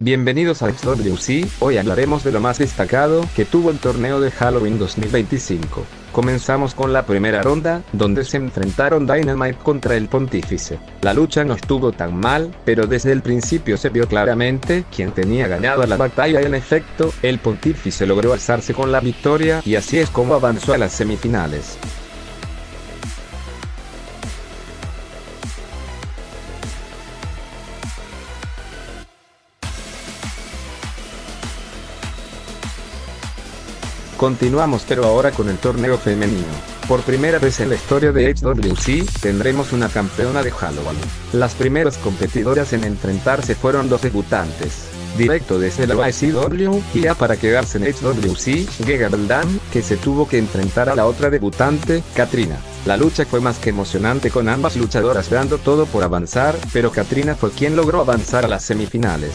Bienvenidos a XWC, hoy hablaremos de lo más destacado que tuvo el torneo de Halloween 2025. Comenzamos con la primera ronda, donde se enfrentaron Dynamite contra el Pontífice. La lucha no estuvo tan mal, pero desde el principio se vio claramente quién tenía ganada la batalla y en efecto, el Pontífice logró alzarse con la victoria y así es como avanzó a las semifinales. Continuamos pero ahora con el torneo femenino. Por primera vez en la historia de XWC, tendremos una campeona de Halloween. Las primeras competidoras en enfrentarse fueron dos debutantes. Directo desde la YCW, y ya para quedarse en XWC, Gegga Beldan, que se tuvo que enfrentar a la otra debutante, Katrina. La lucha fue más que emocionante con ambas luchadoras dando todo por avanzar, pero Katrina fue quien logró avanzar a las semifinales.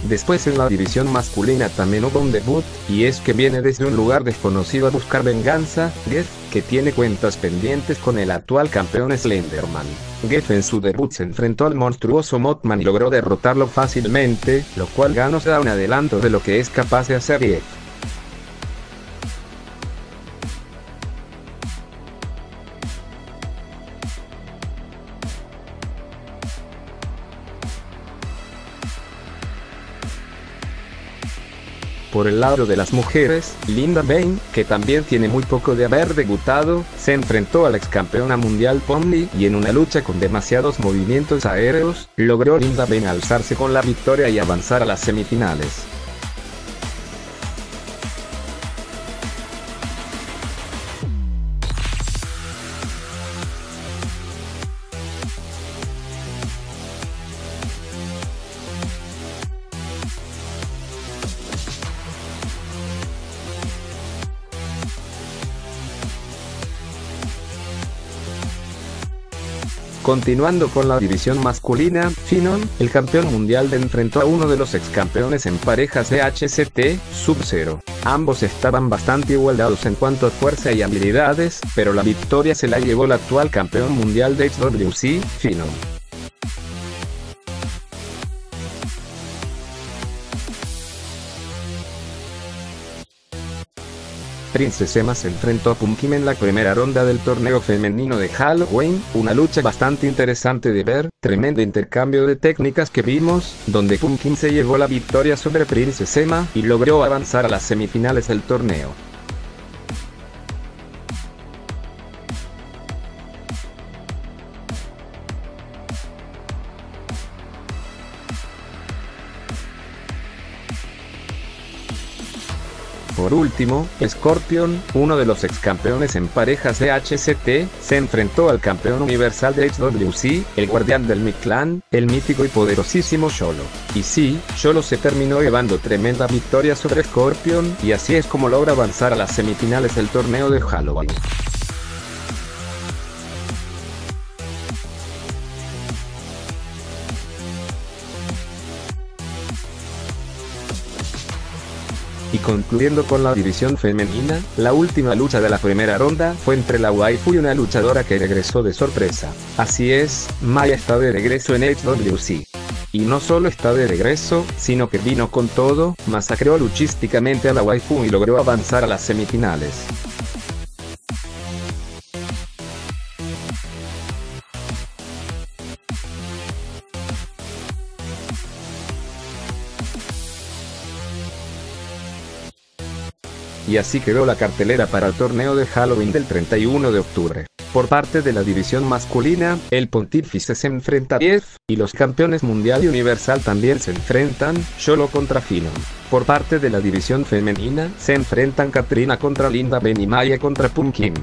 Después en la división masculina también hubo un debut, y es que viene desde un lugar desconocido a buscar venganza, Jeff, que tiene cuentas pendientes con el actual campeón Slenderman. Jeff en su debut se enfrentó al monstruoso Mothman y logró derrotarlo fácilmente, lo cual ya nos da un adelanto de lo que es capaz de hacer Jeff. Por el lado de las mujeres, Linda Vane, que también tiene muy poco de haber debutado, se enfrentó a la ex campeona mundial Pomni y en una lucha con demasiados movimientos aéreos, logró Linda Vane alzarse con la victoria y avanzar a las semifinales. Continuando con la división masculina, Phenom, el campeón mundial, enfrentó a uno de los ex campeones en parejas de HCT, Sub-Zero. Ambos estaban bastante igualados en cuanto a fuerza y habilidades, pero la victoria se la llevó el actual campeón mundial de XWC, Phenom. Princess Emma se enfrentó a Pumpkin en la primera ronda del torneo femenino de Halloween, una lucha bastante interesante de ver, tremendo intercambio de técnicas que vimos, donde Pumpkin se llevó la victoria sobre Princess Emma y logró avanzar a las semifinales del torneo. Por último, Scorpion, uno de los ex campeones en parejas de HCT, se enfrentó al campeón universal de XWC, el guardián del Mictlán, el mítico y poderosísimo Xolo. Y sí, Xolo se terminó llevando tremenda victoria sobre Scorpion, y así es como logra avanzar a las semifinales del torneo de Halloween. Y concluyendo con la división femenina, la última lucha de la primera ronda fue entre la waifu y una luchadora que regresó de sorpresa. Así es, Maya está de regreso en XWC. Y no solo está de regreso, sino que vino con todo, masacró luchísticamente a la waifu y logró avanzar a las semifinales. Y así quedó la cartelera para el torneo de Halloween del 31 de octubre. Por parte de la división masculina, el Pontífice se enfrenta a Jeff, y los campeones mundial y universal también se enfrentan, Xolo contra Phenom. Por parte de la división femenina, se enfrentan Katrina contra Linda Vane y Maya contra Pumpkin.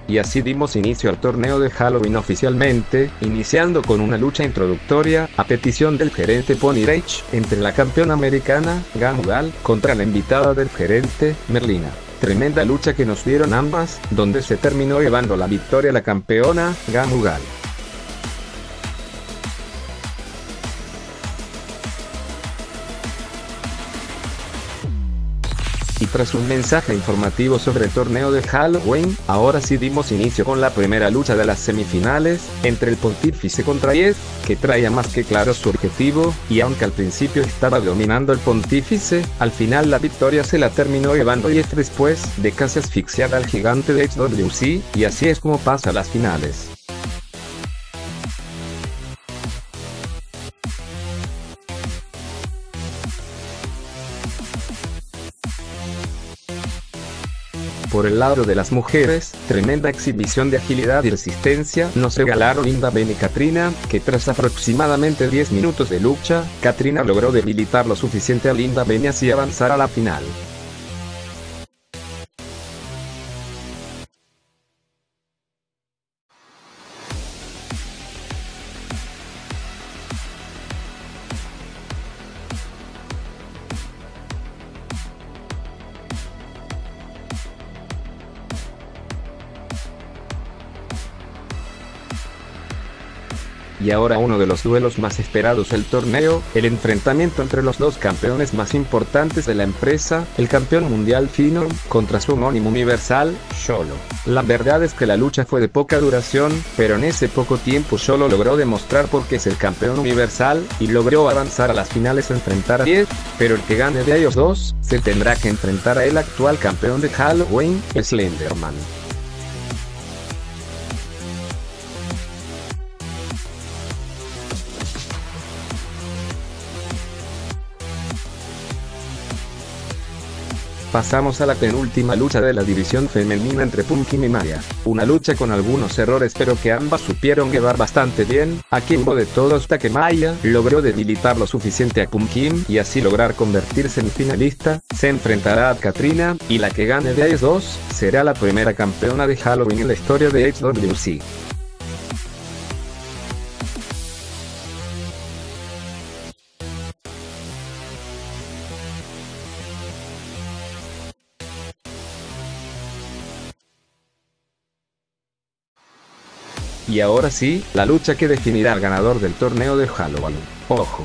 Y así dimos inicio al torneo de Halloween oficialmente, iniciando con una lucha introductoria, a petición del gerente Pony Rage, entre la campeona americana, Gangrel, contra la invitada del gerente, Merlina. Tremenda lucha que nos dieron ambas, donde se terminó llevando la victoria la campeona, Gangrel. Y tras un mensaje informativo sobre el torneo de Halloween, ahora sí dimos inicio con la primera lucha de las semifinales, entre el Pontífice contra Jeff, que traía más que claro su objetivo, y aunque al principio estaba dominando el Pontífice, al final la victoria se la terminó llevando Jeff después de casi asfixiar al gigante de HWC, y así es como pasa a las finales. Por el lado de las mujeres, tremenda exhibición de agilidad y resistencia nos regalaron Linda Ben y Catrina, que tras aproximadamente 10 minutos de lucha, Catrina logró debilitar lo suficiente a Linda Ben y así avanzar a la final. Y ahora uno de los duelos más esperados del torneo, el enfrentamiento entre los dos campeones más importantes de la empresa, el campeón mundial Phenom, contra su homónimo universal, Xolo. La verdad es que la lucha fue de poca duración, pero en ese poco tiempo Xolo logró demostrar por qué es el campeón universal, y logró avanzar a las finales a enfrentar a Jeff, pero el que gane de ellos dos, se tendrá que enfrentar a el actual campeón de Halloween, Slenderman. Pasamos a la penúltima lucha de la división femenina entre Pumpkin y Maya. Una lucha con algunos errores pero que ambas supieron llevar bastante bien. Aquí hubo de todo hasta que Maya logró debilitar lo suficiente a Pumpkin y así lograr convertirse en finalista. Se enfrentará a Catrina, y la que gane de ellos dos, será la primera campeona de Halloween en la historia de HWC. Y ahora sí, la lucha que definirá al ganador del torneo de Halloween. Ojo,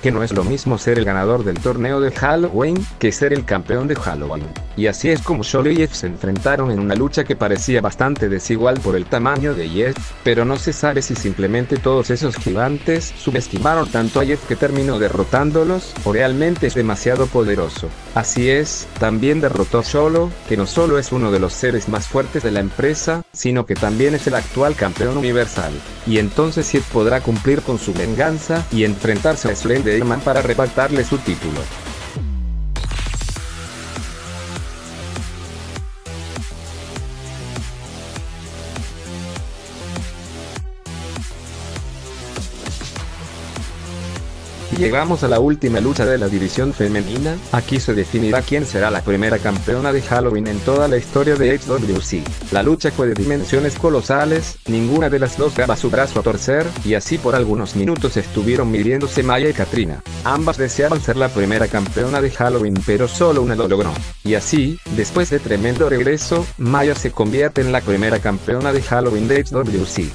que no es lo mismo ser el ganador del torneo de Halloween, que ser el campeón de Halloween. Y así es como Xolo y Jeff se enfrentaron en una lucha que parecía bastante desigual por el tamaño de Jeff, pero no se sabe si simplemente todos esos gigantes subestimaron tanto a Jeff que terminó derrotándolos, o realmente es demasiado poderoso. Así es, también derrotó a Xolo, que no solo es uno de los seres más fuertes de la empresa, sino que también es el actual campeón universal. Y entonces Jeff podrá cumplir con su venganza, y enfrentarse a Slenderman para arrebatarle su título. Llegamos a la última lucha de la división femenina. Aquí se definirá quién será la primera campeona de Halloween en toda la historia de HWC. La lucha fue de dimensiones colosales, ninguna de las dos daba su brazo a torcer, y así por algunos minutos estuvieron midiéndose Maya y Catrina. Ambas deseaban ser la primera campeona de Halloween, pero solo una lo logró. Y así, después de tremendo regreso, Maya se convierte en la primera campeona de Halloween de HWC.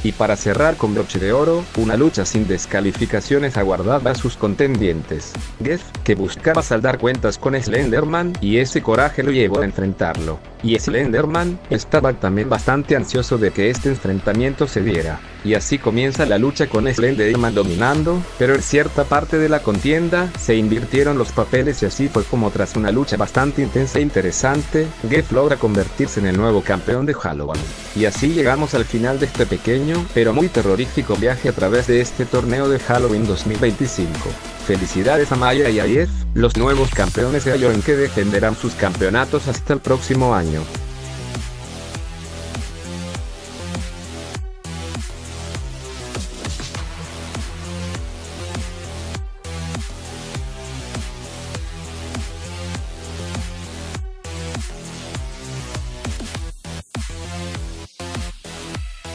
Y para cerrar con broche de oro, una lucha sin descalificaciones aguardaba a sus contendientes. Jeff, que buscaba saldar cuentas con Slenderman, y ese coraje lo llevó a enfrentarlo. Y Slenderman estaba también bastante ansioso de que este enfrentamiento se diera. Y así comienza la lucha con Slenderman dominando, pero en cierta parte de la contienda, se invirtieron los papeles y así fue como tras una lucha bastante intensa e interesante, Jeff logra convertirse en el nuevo campeón de Halloween. Y así llegamos al final de este pequeño, pero muy terrorífico viaje a través de este torneo de Halloween 2025. Felicidades a Maya y a Jeff, los nuevos campeones de Halloween que defenderán sus campeonatos hasta el próximo año.